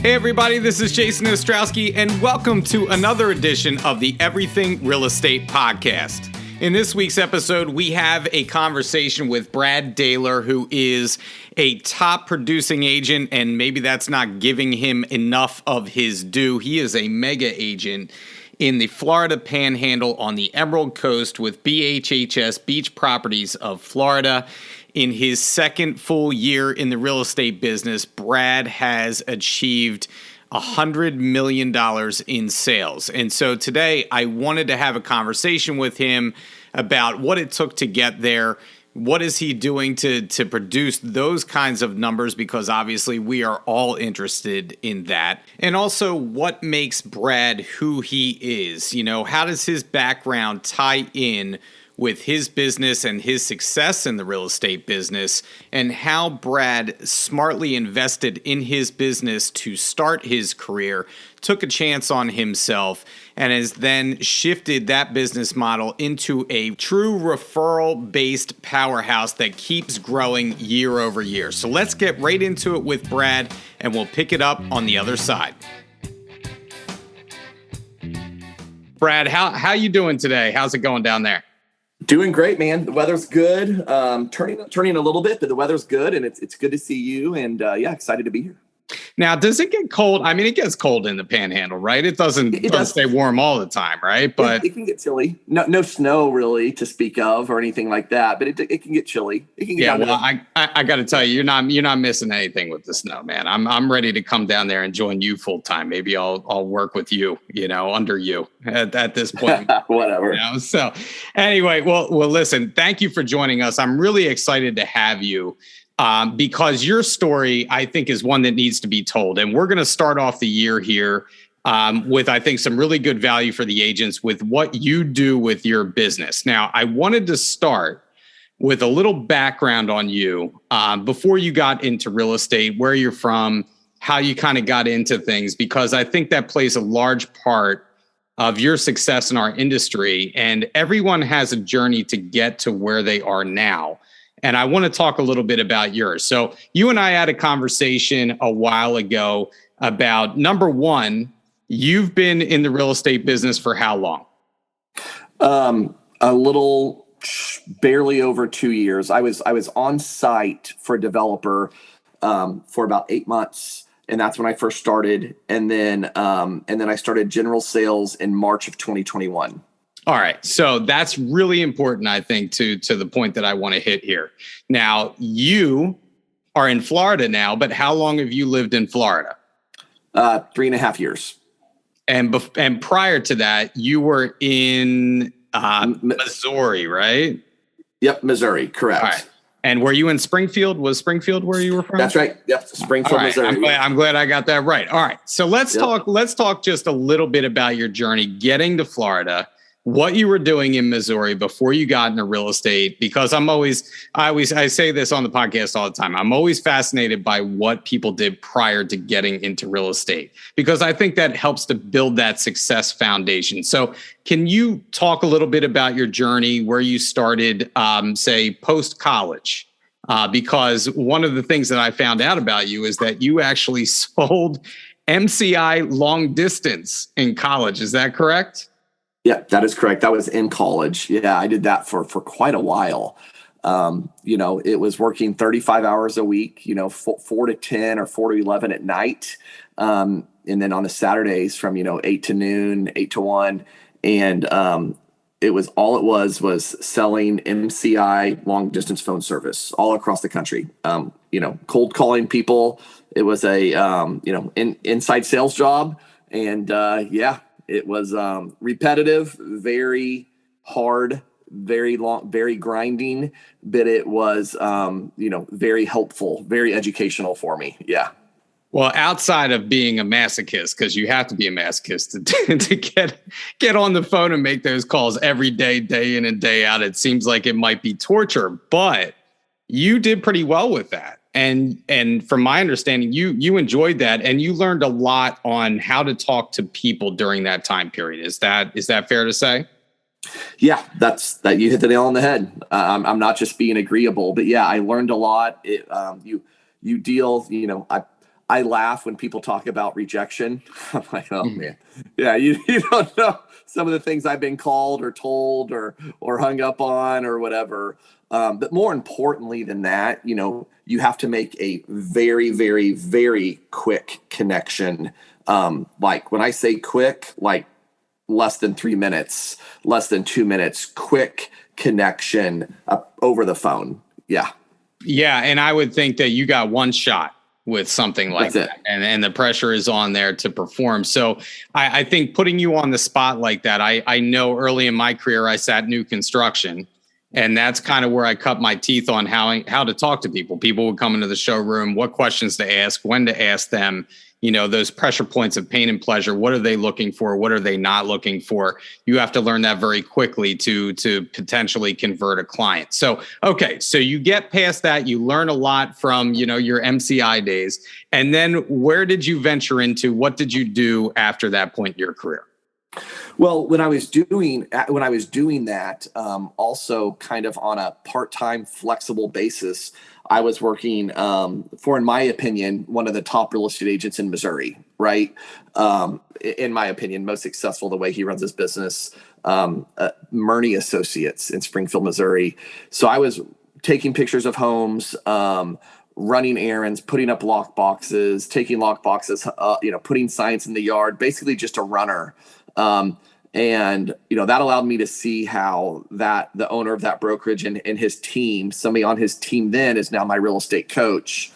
Hey everybody, this is Jason Ostrowski, and welcome to another edition of the Everything Real Estate Podcast. In this week's episode, we have a conversation with Brad Dahler, who is a top producing agent, and maybe that's not giving him enough of his due. He is a mega agent in the Florida Panhandle on the Emerald Coast with BHHS Beach Properties of Florida. In his second full year in the real estate business, Brad has achieved $100 million in sales. And so today I wanted to have a conversation with him about what it took to get there. What is he doing to produce those kinds of numbers? Because obviously we are all interested in that. And also what makes Brad who he is? You know, how does his background tie in with his business and his success in the real estate business, and how Brad smartly invested in his business to start his career, took a chance on himself, and has then shifted that business model into a true referral-based powerhouse that keeps growing year over year. So let's get right into it with Brad, and we'll pick it up on the other side. Brad, how you doing today? How's it going down there? Doing great, man. The weather's good. Turning a little bit, but the weather's good, and it's good to see you. And excited to be here. Now, does it get cold? I mean, it gets cold in the Panhandle, right? It doesn't stay warm all the time, right? But it can get chilly. No snow really to speak of or anything like that. But it can get chilly. It can get I got to tell you, you're not missing anything with the snow, man. I'm ready to come down there and join you full time. Maybe I'll work with you, under you at this point. Whatever. So anyway, well, listen. Thank you for joining us. I'm really excited to have you. Because your story, I think, is one that needs to be told. And we're going to start off the year here with, I think, some really good value for the agents with what you do with your business. Now, I wanted to start with a little background on you before you got into real estate, where you're from, how you kind of got into things, because I think that plays a large part of your success in our industry. And everyone has a journey to get to where they are now. And I want to talk a little bit about yours. So you and I had a conversation a while ago about, number one, you've been in the real estate business for how long? A little, barely over 2 years. I was on site for a developer for about 8 months. And that's when I first started. And then I started general sales in March of 2021. All right. So that's really important, I think, to the point that I want to hit here. Now, you are in Florida now, but how long have you lived in Florida? 3.5 years. And prior to that, you were in Missouri, right? Yep, Missouri, correct. All right. And were you in Springfield? Was Springfield where you were from? That's right. Yep, Springfield, right. Missouri. I'm glad I got that right. All right. So let's talk just a little bit about your journey getting to Florida, what you were doing in Missouri before you got into real estate, because I say this on the podcast all the time. I'm always fascinated by what people did prior to getting into real estate, because I think that helps to build that success foundation. So can you talk a little bit about your journey, where you started, say, post-college? Because one of the things that I found out about you is that you actually sold MCI long distance in college. Is that correct? Yeah, that is correct. That was in college. Yeah, I did that for quite a while. It was working 35 hours a week, 4 to 10 or 4 to 11 at night. And then on the Saturdays from, 8 to noon, 8 to 1. And it was selling MCI long distance phone service all across the country. Cold calling people. It was a, inside sales job. And it was repetitive, very hard, very long, very grinding, but it was, very helpful, very educational for me. Yeah. Well, outside of being a masochist, because you have to be a masochist to get on the phone and make those calls every day, day in and day out, it seems like it might be torture, but you did pretty well with that. And from my understanding, you enjoyed that, and you learned a lot on how to talk to people during that time period. Is that fair to say? Yeah, that you hit the nail on the head. I'm not just being agreeable, but yeah, I learned a lot. You deal, I laugh when people talk about rejection. I'm like, oh man, yeah, you don't know some of the things I've been called or told or hung up on or whatever. But more importantly than that, you have to make a very, very, very quick connection. Like when I say quick, like less than 3 minutes, less than 2 minutes, quick connection over the phone. Yeah. Yeah. And I would think that you got one shot with something like that. And the pressure is on there to perform. So I think putting you on the spot like that, I know early in my career, I sat new construction, and that's kind of where I cut my teeth on how to talk to people. People would come into the showroom, what questions to ask, when to ask them, those pressure points of pain and pleasure. What are they looking for? What are they not looking for? You have to learn that very quickly to potentially convert a client. So, okay. So you get past that, you learn a lot from, your MCI days. And then where did you venture into? What did you do after that point in your career? Well, when I was doing that, also kind of on a part-time flexible basis, I was working for, in my opinion, one of the top real estate agents in Missouri, right? In my opinion, most successful the way he runs his business, Murney Associates in Springfield, Missouri. So I was taking pictures of homes, running errands, putting up lock boxes, taking lock boxes, putting signs in the yard, basically just a runner. And that allowed me to see how the owner of that brokerage and his team, somebody on his team then is now my real estate coach.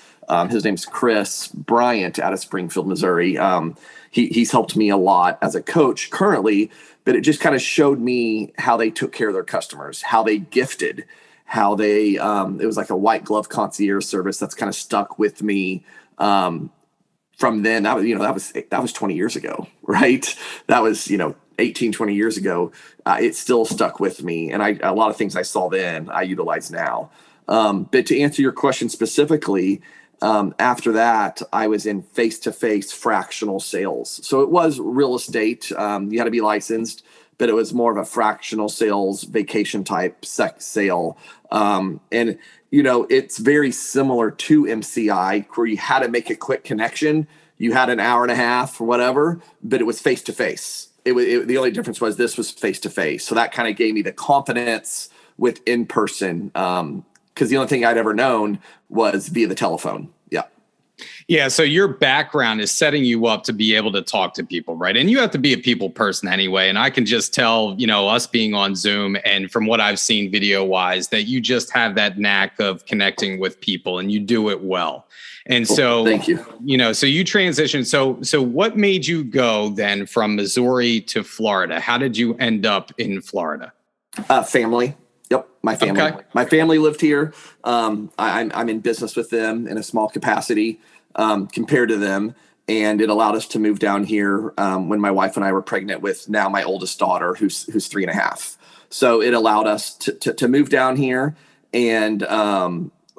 His name's Chris Bryant out of Springfield, Missouri. He's helped me a lot as a coach currently, but it just kind of showed me how they took care of their customers, how they gifted, how they, it was like a white glove concierge service that's kind of stuck with me. From then, that was 20 years ago, right? That was, 18, 20 years ago. It still stuck with me. And a lot of things I saw then, I utilize now. But to answer your question specifically, after that, I was in face-to-face fractional sales. So it was real estate. You had to be licensed, but it was more of a fractional sales, vacation type sale. And it's very similar to MCI, where you had to make a quick connection. You had an hour and a half or whatever, but it was face-to-face. The only difference was this was face-to-face. So that kind of gave me the confidence with in-person, because the only thing I'd ever known was via the telephone. Yeah. Yeah. So your background is setting you up to be able to talk to people, right? And you have to be a people person anyway. And I can just tell, us being on Zoom and from what I've seen video wise, that you just have that knack of connecting with people and you do it well. And so, thank you. So you transitioned. So what made you go then from Missouri to Florida? How did you end up in Florida? Family. Yep. My family. Okay. My family lived here. I'm in business with them in a small capacity compared to them. And it allowed us to move down here when my wife and I were pregnant with now my oldest daughter, who's 3.5. So it allowed us to move down here. And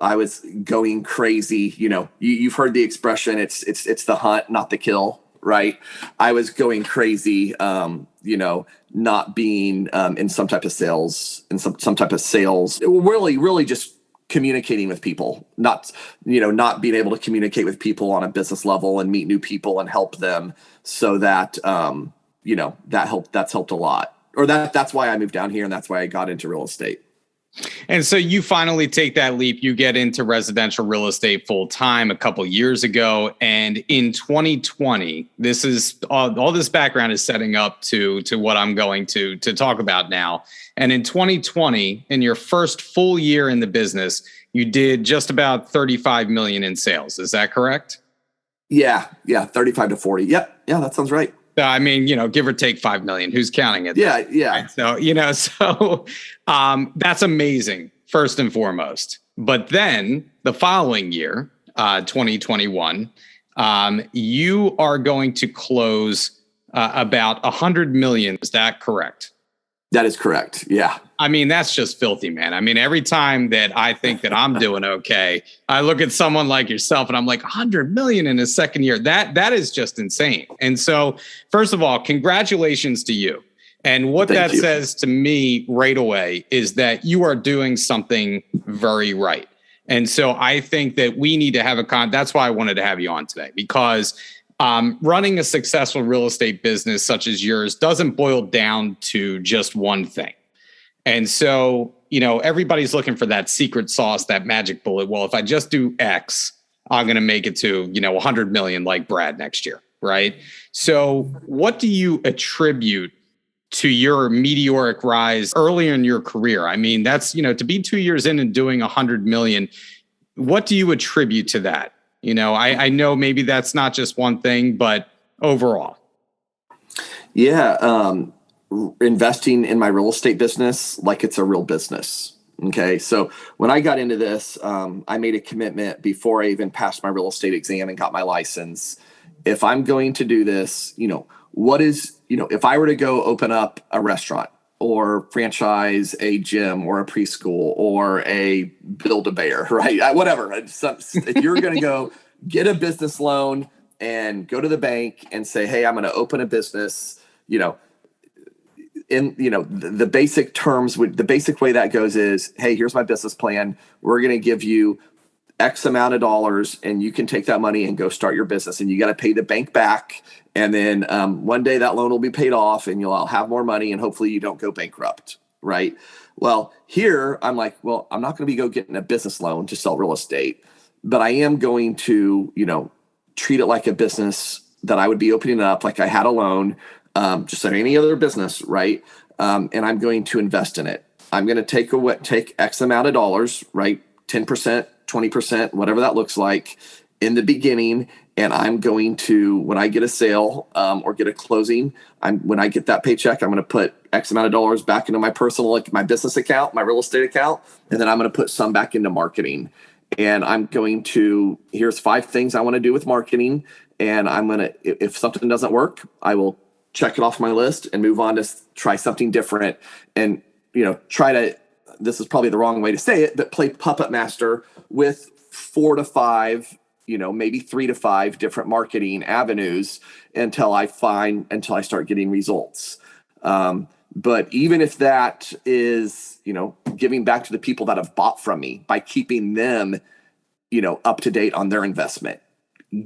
I was going crazy. You've heard the expression, it's the hunt, not the kill, right? I was going crazy, not being in some type of sales, really, really just communicating with people, not being able to communicate with people on a business level and meet new people and help them. So that, that's helped a lot, or that's why I moved down here. And that's why I got into real estate. And so you finally take that leap, you get into residential real estate full time a couple years ago. And in 2020, this is all this background is setting up to what I'm going to talk about now. And in 2020, in your first full year in the business, you did just about 35 million in sales. Is that correct? Yeah. 35 to 40. Yep. Yeah, that sounds right. I mean, give or take 5 million. Who's counting it? Yeah. Right? So, that's amazing, first and foremost. But then the following year, 2021, you are going to close about 100 million. Is that correct? That is correct. Yeah. I mean, that's just filthy, man. I mean, every time that I think that I'm doing okay, I look at someone like yourself and I'm like 100 million in his second year. That is just insane. And so, first of all, congratulations to you. And what that says to me right away is that you are doing something very right. And so I think that we need to have that's why I wanted to have you on today, because running a successful real estate business such as yours doesn't boil down to just one thing. And so, everybody's looking for that secret sauce, that magic bullet. Well, if I just do X, I'm going to make it to, 100 million like Brad next year. Right. So what do you attribute to your meteoric rise earlier in your career? I mean, that's, to be 2 years in and doing 100 million. What do you attribute to that? I know maybe that's not just one thing, but overall. Yeah. Investing in my real estate business like it's a real business. Okay. So when I got into this, I made a commitment before I even passed my real estate exam and got my license. If I'm going to do this, if I were to go open up a restaurant or franchise a gym or a preschool or a Build-A-Bear, right? Whatever. If you're going to go get a business loan and go to the bank and say, hey, I'm going to open a business, the basic terms the basic way that goes is, hey, here's my business plan. We're going to give you X amount of dollars and you can take that money and go start your business, and you got to pay the bank back. And then one day that loan will be paid off and you'll have more money and hopefully you don't go bankrupt. Right. Well, here I'm like, well, I'm not going to go getting a business loan to sell real estate, but I am going to, treat it like a business that I would be opening up like I had a loan, just like any other business. Right. And I'm going to invest in it. I'm going to take X amount of dollars, right? 10%, 20%, whatever that looks like in the beginning. And I'm going to, when I get a sale or get a closing, when I get that paycheck, I'm going to put X amount of dollars back into my my business account, my real estate account. And then I'm going to put some back into marketing. And I'm going to, here's 5 things I want to do with marketing. And I'm going to, if something doesn't work, I will check it off my list and move on to try something different. And, this is probably the wrong way to say it, but play puppet master with 4 to 5, maybe 3 to 5 different marketing avenues until I start getting results. But even if that is, giving back to the people that have bought from me by keeping them, up to date on their investment,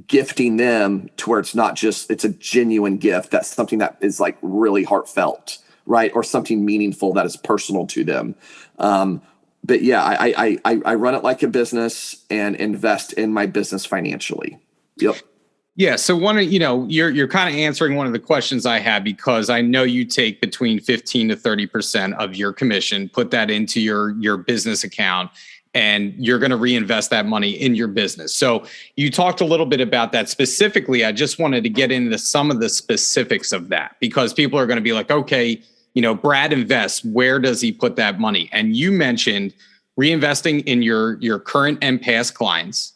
gifting them to where it's not just, it's a genuine gift. That's something that is like really heartfelt, right? Or something meaningful that is personal to them. But yeah, I run it like a business and invest in my business financially. Yep. Yeah. So you're kind of answering one of the questions I had, because I know you take between 15 to 30% of your commission, put that into your business account, and you're going to reinvest that money in your business. So you talked a little bit about that specifically. I just wanted to get into some of the specifics of that, because people are going to be like, okay, Brad invests, where does he put that money? And you mentioned reinvesting in your current and past clients.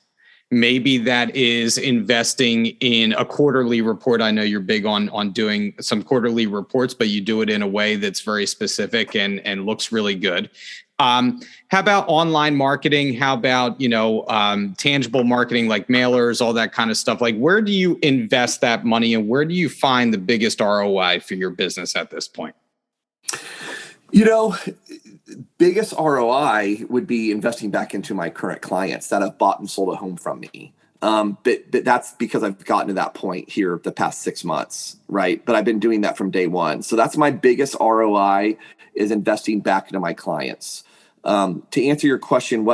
Maybe that is investing in a quarterly report. I know you're big on doing some quarterly reports, but you do it in a way that's very specific and looks really good. How about online marketing? How about, tangible marketing like mailers, all that kind of stuff? Like, where do you invest that money and where do you find the biggest ROI for your business at this point? Biggest ROI would be investing back into my current clients that have bought and sold a home from me. But that's because I've gotten to that point here the past 6 months, right? But I've been doing that from day one. So that's my biggest ROI, is investing back into my clients. To answer your question,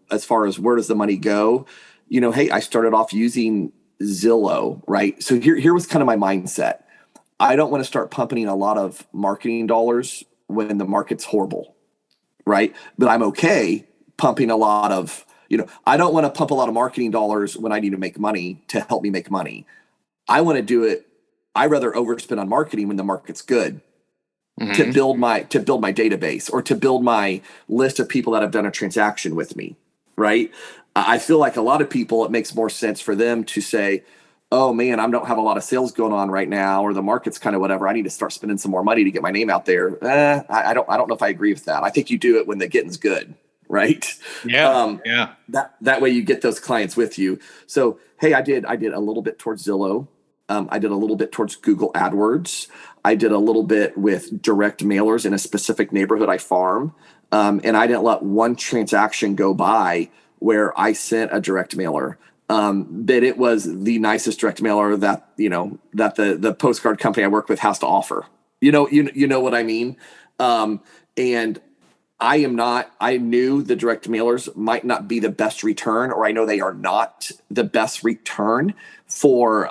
as far as where does the money go? Hey, I started off using Zillow, right? So here was kind of my mindset. I don't want to start pumping a lot of marketing dollars when the market's horrible, right? But I'm okay pumping a lot of, I don't want to pump a lot of marketing dollars when I need to make money to help me make money. I want to do it. I rather overspend on marketing when the market's good, to build my database or to build my list of people that have done a transaction with me, right? I feel like a lot of people, it makes more sense for them to say, oh man, I don't have a lot of sales going on right now, or the market's kind of whatever. I need to start spending some more money to get my name out there. I don't know if I agree with that. I think you do it when the getting's good, right? Yeah. That way you get those clients with you. So, hey, I did a little bit towards Zillow. I did a little bit towards Google AdWords. I did a little bit with direct mailers in a specific neighborhood I farm. And I didn't let one transaction go by where I sent a direct mailer. That it was the nicest direct mailer that, that the postcard company I work with has to offer. You know what I mean? And I knew the direct mailers might not be the best return, or I know they are not the best return for,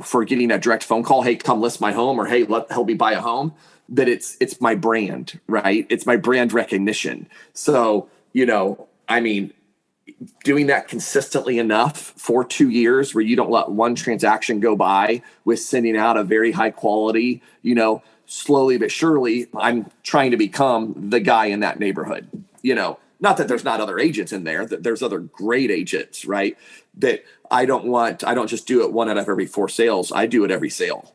for getting a direct phone call. Hey, come list my home, or hey, help me buy a home. But it's my brand, right? It's my brand recognition. So, doing that consistently enough for 2 years where you don't let one transaction go by with sending out a very high quality, slowly but surely, I'm trying to become the guy in that neighborhood. Not that there's not other agents in there, that there's other great agents, right? That I don't just do it one out of every 4 sales. I do it every sale.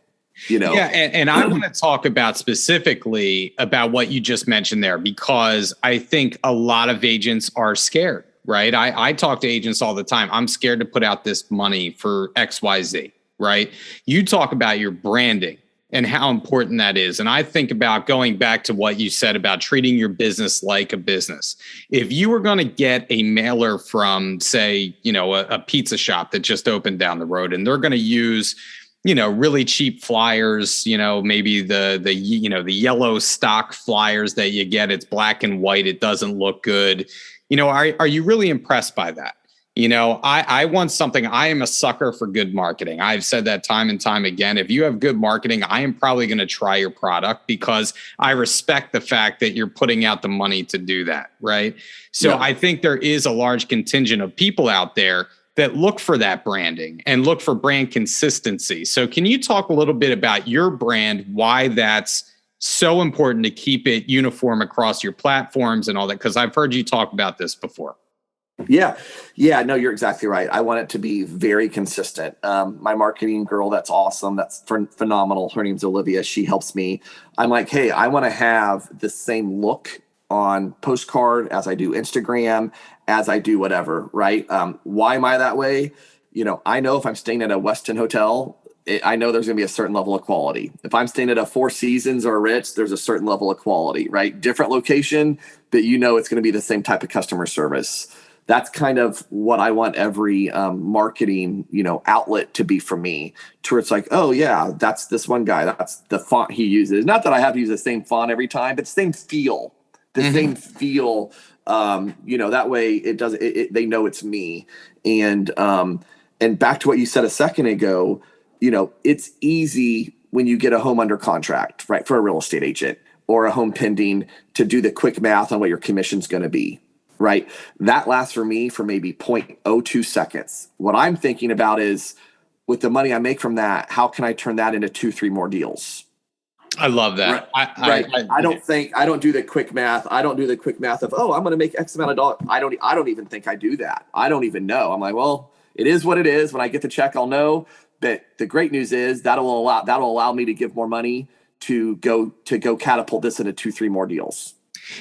Yeah, and I want to talk about specifically about what you just mentioned there, because I think a lot of agents are scared, right? I talk to agents all the time. I'm scared to put out this money for XYZ, right? You talk about your branding and how important that is. And I think about going back to what you said about treating your business like a business. If you were going to get a mailer from, say, a pizza shop that just opened down the road, and they're going to use really cheap flyers, maybe the yellow stock flyers that you get, it's black and white, it doesn't look good. Are you really impressed by that? I want something. I am a sucker for good marketing. I've said that time and time again. If you have good marketing, I am probably going to try your product because I respect the fact that you're putting out the money to do that. Right. So I think there is a large contingent of people out there that look for that branding and look for brand consistency. So can you talk a little bit about your brand, why that's so important to keep it uniform across your platforms and all that? Because I've heard you talk about this before. Yeah. No, you're exactly right. I want it to be very consistent. My marketing girl, that's awesome. That's phenomenal. Her name's Olivia. She helps me. I'm like, hey, I want to have the same look on postcard as I do Instagram, as I do whatever, right? Why am I that way? I know if I'm staying at a Westin hotel, I know there's going to be a certain level of quality. If I'm staying at a Four Seasons or a Ritz, there's a certain level of quality, right? Different location, but it's going to be the same type of customer service. That's kind of what I want every marketing, outlet to be for me, to where it's like, oh yeah, that's this one guy. That's the font he uses. Not that I have to use the same font every time, but same feel. Same feel. That way it does. They know it's me. And back to what you said a second ago, it's easy when you get a home under contract, right, for a real estate agent or a home pending, to do the quick math on what your commission's going to be. Right. That lasts for me for maybe 0.02 seconds. What I'm thinking about is, with the money I make from that, how can I turn that into 2-3 more deals? I love that. Right. I don't do the quick math. I don't do the quick math of, I'm going to make X amount of dollars. I don't even think I do that. I don't even know. I'm like, well, it is what it is. When I get the check, I'll know. But the great news is that'll allow me to give more money to go catapult this into 2-3 more deals.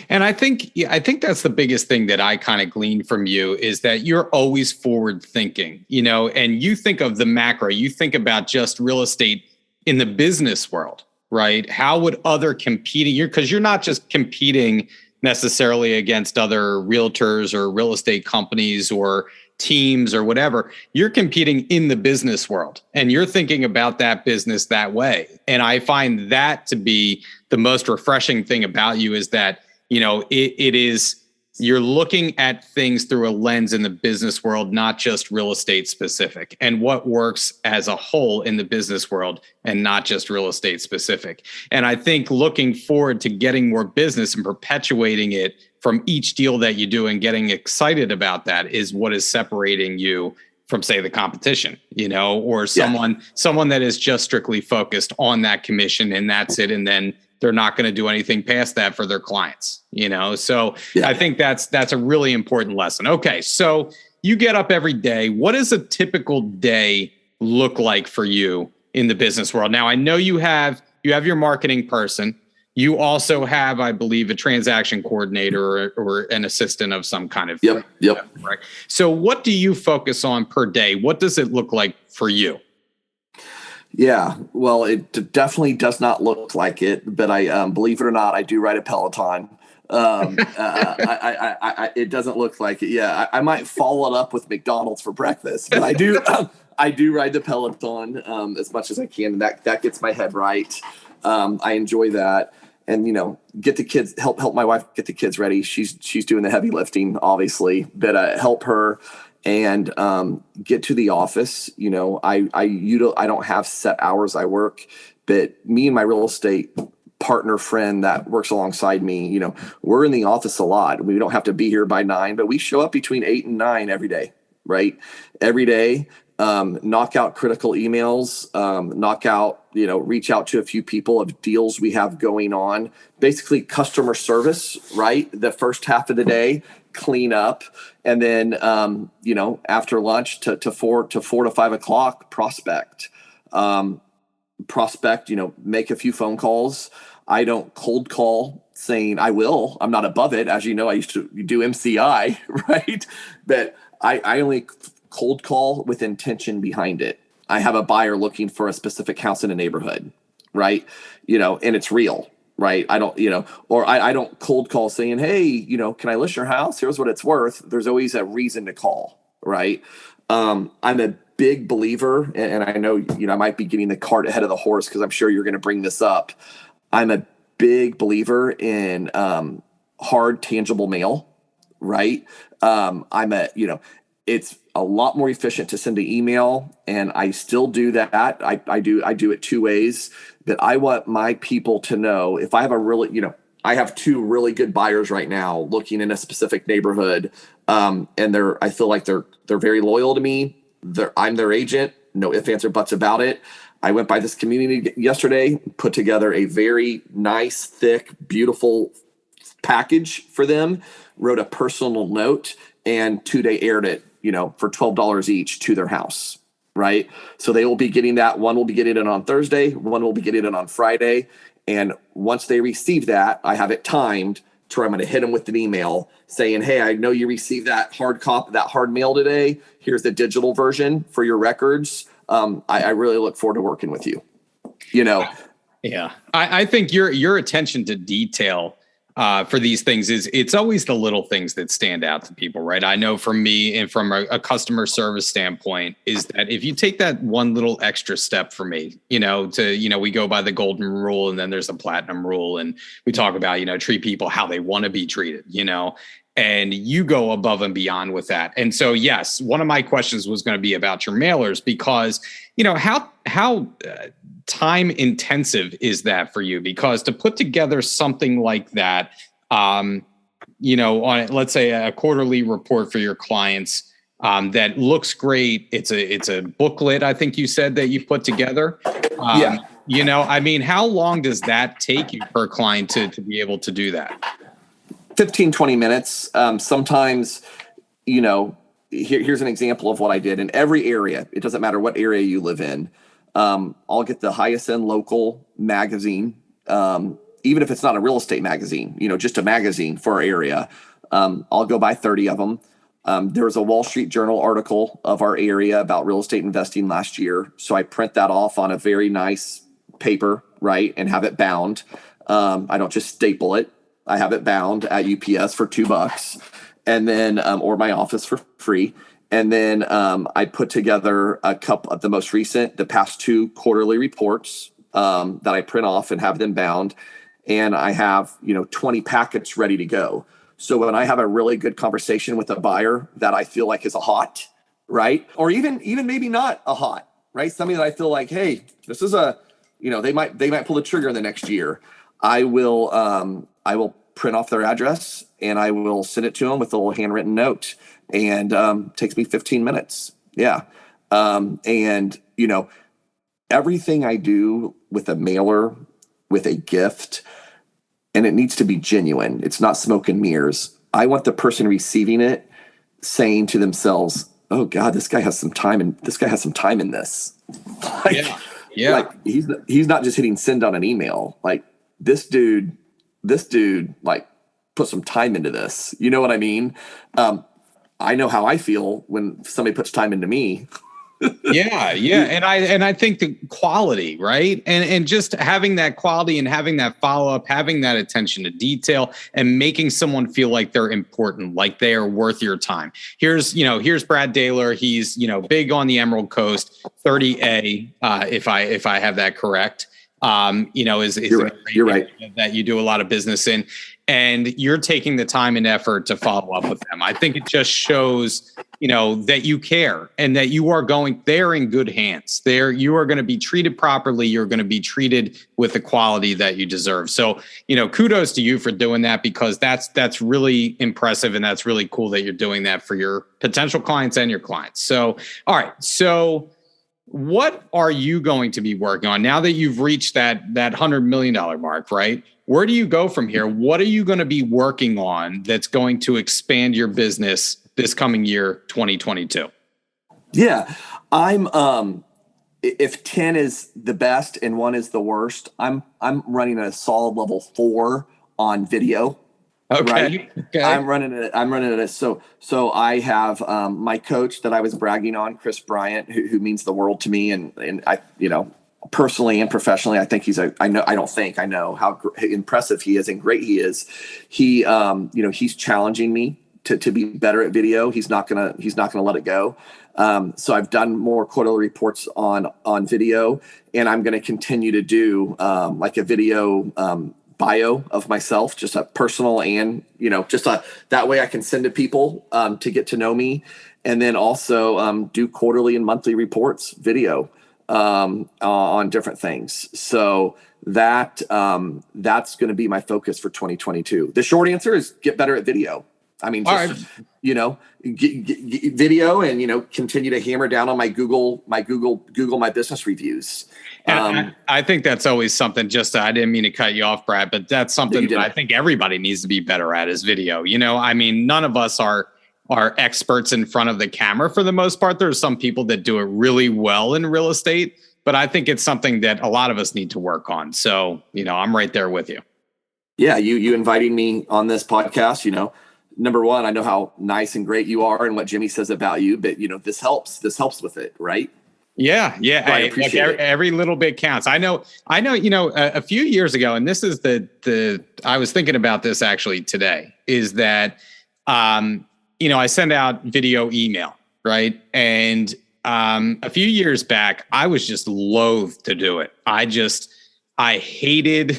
And I think that's the biggest thing that I kind of glean from you, is that you're always forward thinking, and you think of the macro. You think about just real estate in the business world, right? How would other competing, because you're not just competing necessarily against other realtors or real estate companies or teams or whatever. You're competing in the business world, and you're thinking about that business that way. And I find that to be the most refreshing thing about you, is that it is, you're looking at things through a lens in the business world, not just real estate specific, and what works as a whole in the business world and not just real estate specific. And I think looking forward to getting more business and perpetuating it from each deal that you do and getting excited about that is what is separating you from, say, the competition, or someone that is just strictly focused on that commission and that's it. And then they're not going to do anything past that for their clients, So I think that's a really important lesson. Okay. So you get up every day. What does a typical day look like for you in the business world? Now, I know you have your marketing person. You also have, I believe, a transaction coordinator or an assistant of some kind of. Yep. Right. So what do you focus on per day? What does it look like for you? Yeah, well, it definitely does not look like it, but I believe it or not, I do ride a Peloton. It doesn't look like it. Yeah, I might follow it up with McDonald's for breakfast, but I do I do ride the Peloton as much as I can, and that gets my head right. I enjoy that, and get the kids help my wife get the kids ready. She's doing the heavy lifting, obviously, but help her and get to the office. I don't have set hours I work, but me and my real estate partner friend that works alongside me, we're in the office a lot. We don't have to be here by 9, but we show up between 8 and 9 every day, right? Every day, knock out critical emails, reach out to a few people of deals we have going on, basically customer service, right? The first half of the day, clean up. And then, after lunch to 4 to 5 o'clock, prospect, make a few phone calls. I don't cold call saying I will. I'm not above it. As you know, I used to do MCI, right? But I only cold call with intention behind it. I have a buyer looking for a specific house in a neighborhood, right? And it's real, right? I don't, or I don't cold call saying, hey, can I list your house? Here's what it's worth. There's always a reason to call, right? I'm a big believer, and I know, I might be getting the cart ahead of the horse because I'm sure you're going to bring this up. I'm a big believer in hard, tangible mail, right? It's a lot more efficient to send an email, and I still do that. I do it 2 ways, but I want my people to know if I have I have 2 really good buyers right now looking in a specific neighborhood, and I feel like they're very loyal to me. I'm their agent, no ifs, ands, or buts about it. I went by this community yesterday, put together a very nice, thick, beautiful package for them, wrote a personal note, and 2-day aired it, for $12 each to their house, right? So they will be getting that. One will be getting it on Thursday. One will be getting it on Friday. And once they receive that, I have it timed to where I'm going to hit them with an email saying, hey, I know you received that hard mail today. Here's the digital version for your records. I really look forward to working with you. Yeah. I think your attention to detail for these things it's always the little things that stand out to people, right? I know for me and from a customer service standpoint is that if you take that one little extra step for me, we go by the golden rule and then there's the platinum rule. And we talk about, treat people how they want to be treated, and you go above and beyond with that. And so, yes, one of my questions was going to be about your mailers because, how time intensive is that for you? Because to put together something like that, on let's say a quarterly report for your clients that looks great. It's a booklet. I think you said that you put together. Yeah. How long does that take you per client to be able to do that? 15, 20 minutes. Sometimes, here's an example of what I did in every area. It doesn't matter what area you live in. I'll get the highest end local magazine, even if it's not a real estate magazine, just a magazine for our area. I'll go buy 30 of them. There was a Wall Street Journal article of our area about real estate investing last year. So I print that off on a very nice paper, right, and have it bound. I don't just staple it. I have it bound at UPS for $2 and then, or my office for free. And then I put together a couple of the past 2 quarterly reports that I print off and have them bound. And I have, 20 packets ready to go. So when I have a really good conversation with a buyer that I feel like is a hot, right? Or even maybe not a hot, right? Somebody that I feel like, hey, this is they might pull the trigger in the next year. I will print off their address and I will send it to them with a little handwritten note, and takes me 15 minutes. Yeah. Everything I do with a mailer, with a gift, and it needs to be genuine. It's not smoke and mirrors. I want the person receiving it saying to themselves, oh God, this guy has some time in this. Like he's not just hitting send on an email. Like this dude like put some time into this. You know what I mean? I know how I feel when somebody puts time into me. Yeah. And I think the quality, right? And just having that quality and having that follow-up, having that attention to detail and making someone feel like they're important, like they are worth your time. Here's Brad Dahler. He's, big on the Emerald Coast, 30A, if I have that correct. Is you're right. That you do a lot of business in, and you're taking the time and effort to follow up with them. I think it just shows, that you care and that you are they're in good hands. You are going to be treated properly. You're going to be treated with the quality that you deserve. So, kudos to you for doing that, because that's really impressive. And that's really cool that you're doing that for your potential clients and your clients. So, all right. So what are you going to be working on now that you've reached that $100 million mark, right? Where do you go from here? What are you going to be working on that's going to expand your business this coming year, 2022? Yeah, if 10 is the best and 1 is the worst, I'm running a solid level 4 on video. Okay. Right. Okay. I'm running it. So I have my coach that I was bragging on, Chris Bryant, who means the world to me, and I, personally and professionally, I think I know how impressive he is and great he is. He's challenging me to be better at video. He's not gonna let it go. So I've done more quarterly reports on video, and I'm going to continue to do like a video bio of myself, just a personal and, that way I can send to people to get to know me. And then also do quarterly and monthly reports, video on different things. So that's going to be my focus for 2022. The short answer is get better at video. I mean, just, get video and, continue to hammer down on my Google My Business reviews. I think that's always something, I didn't mean to cut you off, Brad, but that's something that I think everybody needs to be better at is video. None of us are experts in front of the camera for the most part. There's some people that do it really well in real estate, but I think it's something that a lot of us need to work on. So, I'm right there with you. Yeah. You inviting me on this podcast, number one, I know how nice and great you are and what Jimmy says about you, but this helps with it. Right. Yeah. So I appreciate it. Every little bit counts. I know, a few years ago, and this is I was thinking about this actually today, is that, I send out video email, right? And, a few years back, I was just loath to do it. I hated,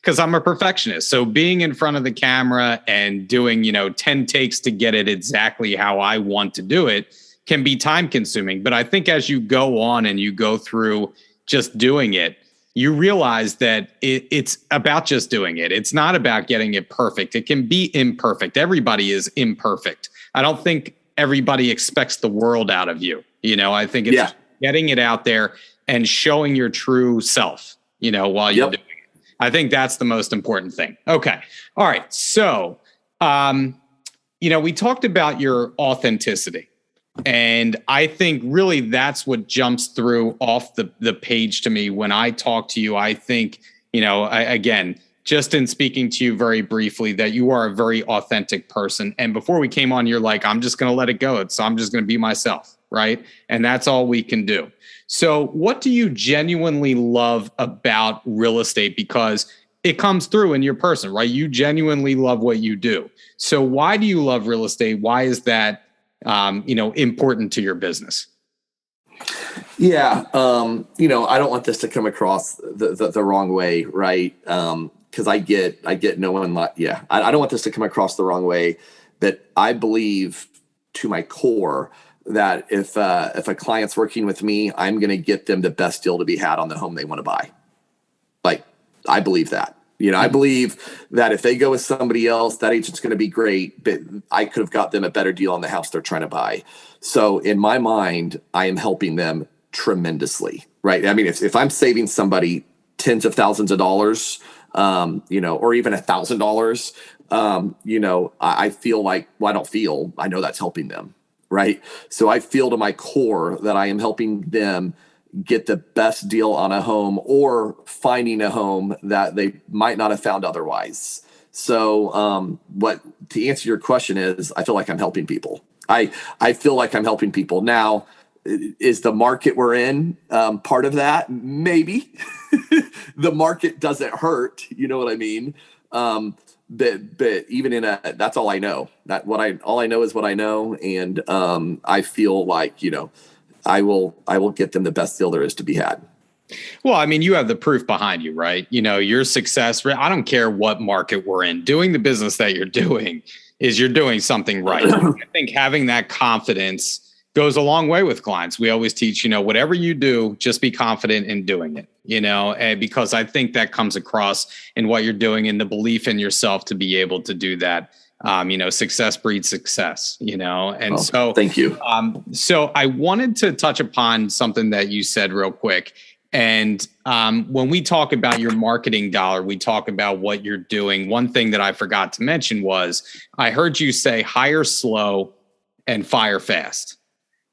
because I'm a perfectionist. So being in front of the camera and doing, 10 takes to get it exactly how I want to do it can be time consuming. But I think as you go on and you go through just doing it, you realize that it's about just doing it. It's not about getting it perfect. It can be imperfect. Everybody is imperfect. I don't think everybody expects the world out of you. I think it's getting it out there and showing your true self, while you're doing it. I think that's the most important thing. Okay. All right. So, we talked about your authenticity. And I think really that's what jumps through off the page to me when I talk to you. I think, again, just in speaking to you very briefly, that you are a very authentic person. And before we came on, you're like, I'm just going to let it go. So I'm just going to be myself. Right. And that's all we can do. So what do you genuinely love about real estate? Because it comes through in your person, right? You genuinely love what you do. So why do you love real estate? Why is that, important to your business? Yeah. I don't want this to come across the wrong way. Right. Cause I get no one I don't want this to come across the wrong way, but I believe to my core that if a client's working with me, I'm going to get them the best deal to be had on the home they want to buy. Like, I believe that. I believe that if they go with somebody else, that agent's going to be great, but I could have got them a better deal on the house they're trying to buy. So in my mind, I am helping them tremendously, right? I mean, if I'm saving somebody tens of thousands of dollars, or even $1,000, I feel like, I know that's helping them. Right. So I feel to my core that I am helping them get the best deal on a home or finding a home that they might not have found otherwise. So to answer your question is, I feel like I'm helping people. I feel like I'm helping people. Now, is the market we're in part of that? Maybe. The market doesn't hurt. You know what I mean? But even in that's all I know. All I know is what I know. And I feel like, I will get them the best deal there is to be had. Well, I mean, you have the proof behind you, right? Your success, I don't care what market we're in, doing the business that you're doing you're doing something right. I think having that confidence goes a long way with clients. We always teach, whatever you do, just be confident in doing it, and because I think that comes across in what you're doing and the belief in yourself to be able to do that. Success breeds success, and so thank you. So I wanted to touch upon something that you said real quick. And when we talk about your marketing dollar, we talk about what you're doing. One thing that I forgot to mention was I heard you say hire slow and fire fast.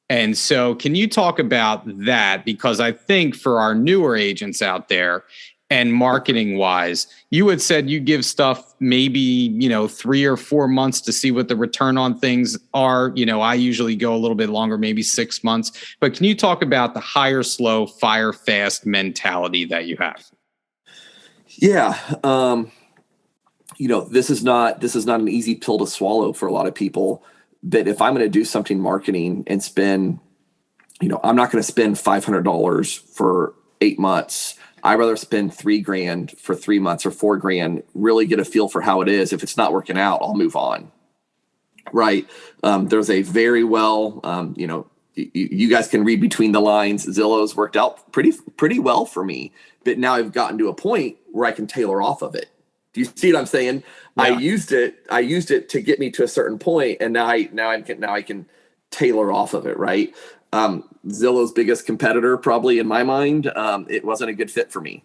And so can you talk about that? Because I think for our newer agents out there and marketing wise, you had said you give stuff maybe, 3 or 4 months to see what the return on things are. I usually go a little bit longer, maybe 6 months. But can you talk about the hire slow, fire fast mentality that you have? Yeah. This is not an easy pill to swallow for a lot of people. But if I'm going to do something marketing and spend, I'm not going to spend $500 for 8 months. I'd rather spend $3,000 for 3 months or $4,000, really get a feel for how it is. If it's not working out, I'll move on. Right. There's a very well, you guys can read between the lines. Zillow's worked out pretty well for me, but now I've gotten to a point where I can tailor off of it. Do you see what I'm saying? Yeah. I used it to get me to a certain point, and now I can tailor off of it, right? Zillow's biggest competitor, probably in my mind, it wasn't a good fit for me.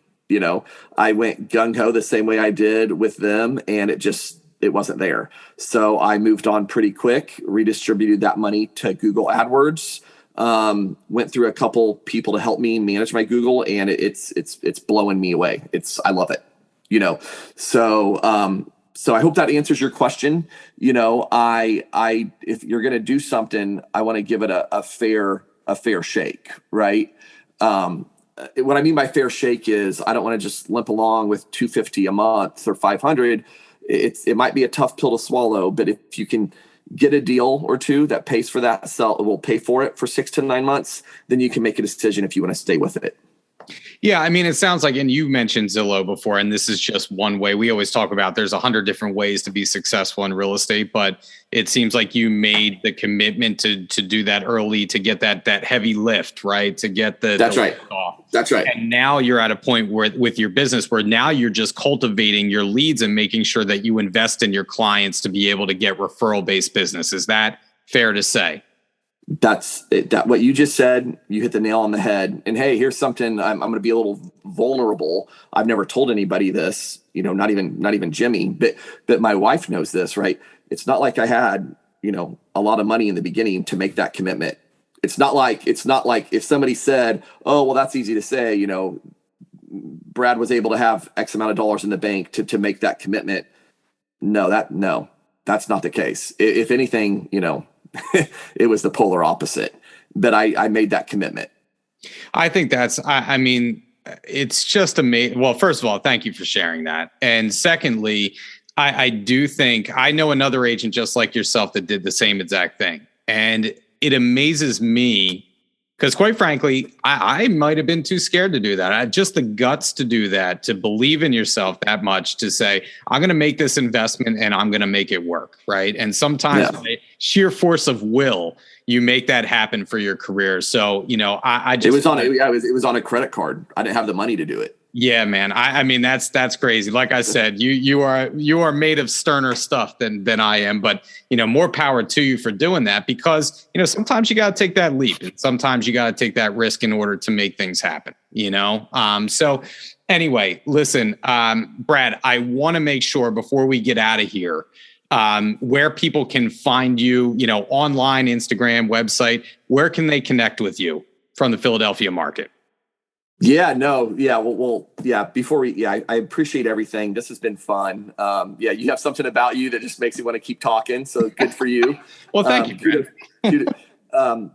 I went gung-ho the same way I did with them, and it wasn't there. So I moved on pretty quick, redistributed that money to Google AdWords, went through a couple people to help me manage my Google, and it's blowing me away. I love it. So I hope that answers your question. If you're going to do something, I want to give it a fair shake, right? What I mean by fair shake is I don't want to just limp along with $250 a month or $500. It might be a tough pill to swallow, but if you can get a deal or two that pays for that, will pay for it for 6 to 9 months, then you can make a decision if you want to stay with it. Yeah, I mean, it sounds like, and you mentioned Zillow before, and this is just one way. We always talk about there's 100 different ways to be successful in real estate, but it seems like you made the commitment to do that early, to get that heavy lift, right? To get That's right. That's right. And now you're at a point where with your business where now you're just cultivating your leads and making sure that you invest in your clients to be able to get referral-based business. Is that fair to say? That's it. That what you just said, you hit the nail on the head. And hey, here's something I'm going to be a little vulnerable. I've never told anybody this, not even Jimmy, but my wife knows this, right? It's not like I had, a lot of money in the beginning to make that commitment. It's not like if somebody said, oh, well, that's easy to say, Brad was able to have X amount of dollars in the bank to make that commitment. No, that's not the case. If anything, it was the polar opposite, but I made that commitment. I think I mean, it's just amazing. Well, first of all, thank you for sharing that. And secondly, I do think I know another agent just like yourself that did the same exact thing. And it amazes me because quite frankly, I might've been too scared to do that. I had just the guts to do that, to believe in yourself that much, to say, I'm going to make this investment and I'm going to make it work. Right. And sometimes by sheer force of will, you make that happen for your career. So, I just, it was on a credit card. I didn't have the money to do it. Yeah, man. I mean, that's crazy. Like I said, you are made of sterner stuff than I am, but more power to you for doing that, because sometimes you got to take that leap, and sometimes you got to take that risk in order to make things happen. So anyway, listen, Brad, I want to make sure before we get out of here, where people can find you, online, Instagram, website, where can they connect with you from the Philadelphia market? Yeah, no. Yeah. Well, yeah. Before I appreciate everything. This has been fun. You have something about you that just makes me want to keep talking. So good for you. Well, thank you.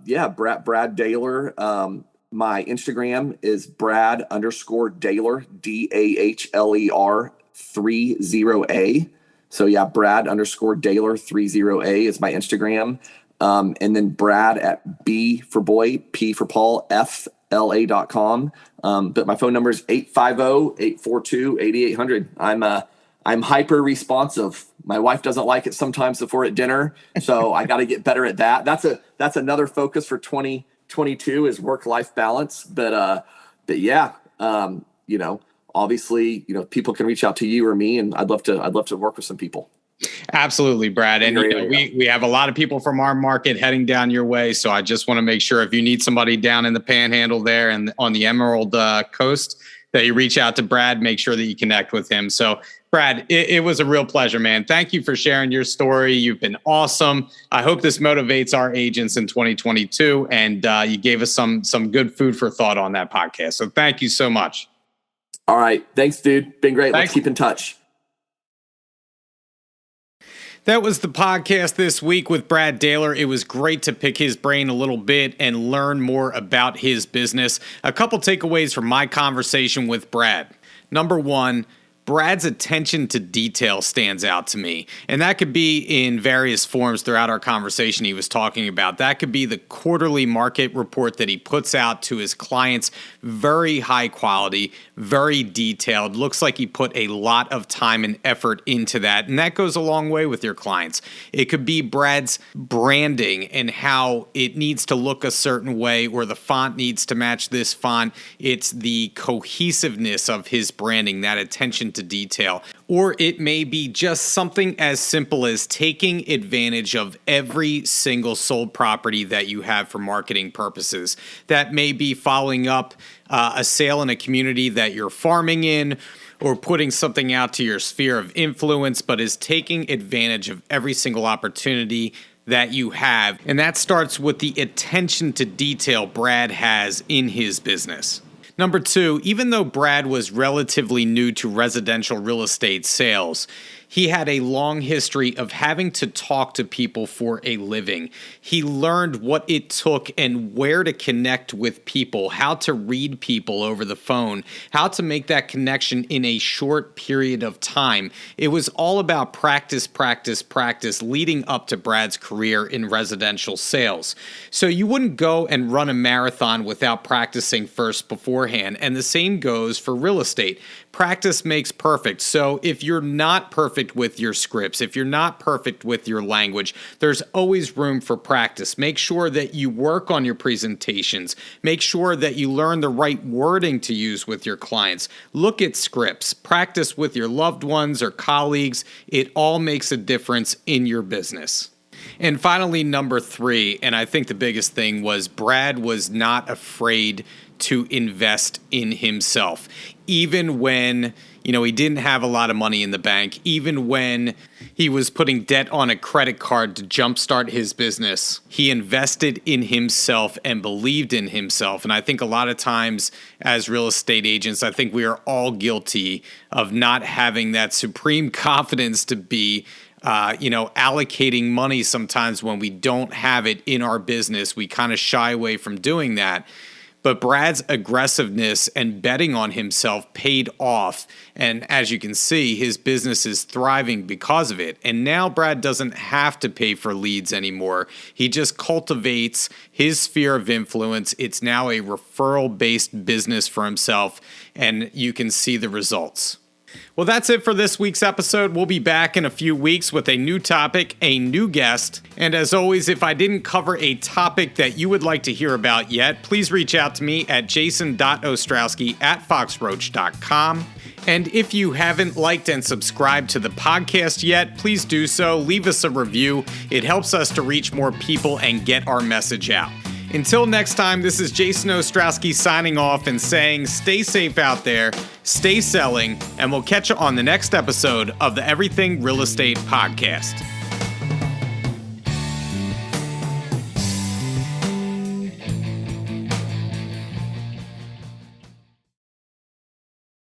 Yeah, Brad Dahler. My Instagram is Brad_Dahler, Dahler 30A. So yeah, Brad_Dahler 30A is my Instagram. And then Brad at B for boy, P for Paul, FLA.com. But my phone number is 850-842-8800. I'm hyper responsive. My wife doesn't like it sometimes if we're at dinner, so I got to get better at that. That's another focus for 2022 is work-life balance. But yeah, obviously, people can reach out to you or me, and I'd love to work with some people. Absolutely, Brad. And we have a lot of people from our market heading down your way. So I just want to make sure if you need somebody down in the Panhandle there and on the Emerald Coast, that you reach out to Brad, make sure that you connect with him. So Brad, it was a real pleasure, man. Thank you for sharing your story. You've been awesome. I hope this motivates our agents in 2022. And you gave us some good food for thought on that podcast. So thank you so much. All right. Thanks, dude. Been great. Thanks. Let's keep in touch. That was the podcast this week with Brad Dahler. It was great to pick his brain a little bit and learn more about his business. A couple takeaways from my conversation with Brad. Number one, Brad's attention to detail stands out to me. And that could be in various forms throughout our conversation he was talking about. That could be the quarterly market report that he puts out to his clients. Very high quality, very detailed. Looks like he put a lot of time and effort into that. And that goes a long way with your clients. It could be Brad's branding and how it needs to look a certain way, or the font needs to match this font. It's the cohesiveness of his branding, that attention to detail. Or it may be just something as simple as taking advantage of every single sold property that you have for marketing purposes. That may be following up a sale in a community that you're farming in, or putting something out to your sphere of influence, but is taking advantage of every single opportunity that you have. And that starts with the attention to detail Brad has in his business. Number two, even though Brad was relatively new to residential real estate sales, he had a long history of having to talk to people for a living. He learned what it took and where to connect with people, how to read people over the phone, how to make that connection in a short period of time. It was all about practice leading up to Brad's career in residential sales. So you wouldn't go and run a marathon without practicing first beforehand. And the same goes for real estate. Practice makes perfect. So if you're not perfect with your scripts, if you're not perfect with your language, there's always room for practice. Make sure that you work on your presentations. Make sure that you learn the right wording to use with your clients. Look at scripts. Practice with your loved ones or colleagues. It all makes a difference in your business. And finally, number three, and I think the biggest thing was Brad was not afraid to invest in himself. Even when, he didn't have a lot of money in the bank, even when he was putting debt on a credit card to jumpstart his business, he invested in himself and believed in himself. And I think a lot of times as real estate agents, I think we are all guilty of not having that supreme confidence to be allocating money sometimes when we don't have it in our business. We kind of shy away from doing that. But Brad's aggressiveness and betting on himself paid off. And as you can see, his business is thriving because of it. And now Brad doesn't have to pay for leads anymore. He just cultivates his sphere of influence. It's now a referral-based business for himself, and you can see the results. Well, that's it for this week's episode. We'll be back in a few weeks with a new topic, a new guest. And as always, if I didn't cover a topic that you would like to hear about yet, please reach out to me at jason.ostrowski@foxroach.com. And if you haven't liked and subscribed to the podcast yet, please do so. Leave us a review. It helps us to reach more people and get our message out. Until next time, this is Jason Ostrowski signing off and saying stay safe out there, stay selling, and we'll catch you on the next episode of the Everything Real Estate Podcast.